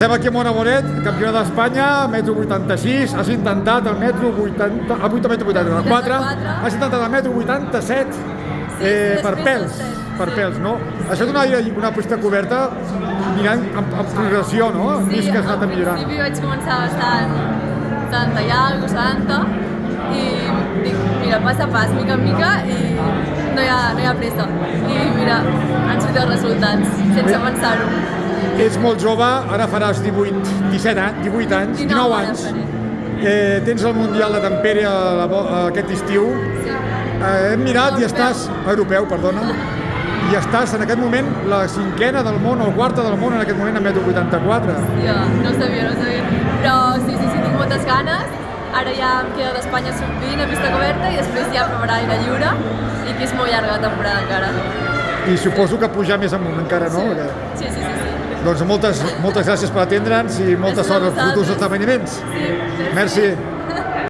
Estem aquí a Mona Moret, campiona d'Espanya, metro 86, has intentat el metro 84, has intentat el metro 87 per pèls, no? Això és una pista coberta mirant amb progressió, no? Hem vist que has anat millorant. Sí, al principi vaig començar bastant 70 i alguna cosa, 70, i dic, mira, pas a pas, mica en mica, i no hi ha pressa. I mira, han sortit els resultats, sense pensar-ho. Ets molt jove, ara faràs 18 anys, 19 anys. Tens el Mundial de Tampere aquest estiu. Hem mirat i estàs, europeu, perdona, i estàs en aquest moment la cinquena del món o quarta del món en aquest moment a metro 84. Ja, no ho sabia. Però sí, tinc moltes ganes. Ara ja em queda d'Espanya sub-20 a pista coberta i després ja preparar aire lliure i que és molt llarga la temporada encara. I suposo que pujar més amunt encara, no? Sí. Doncs moltes gràcies per atendre'ns i molta sort als futurs esdeveniments. Sí, merci.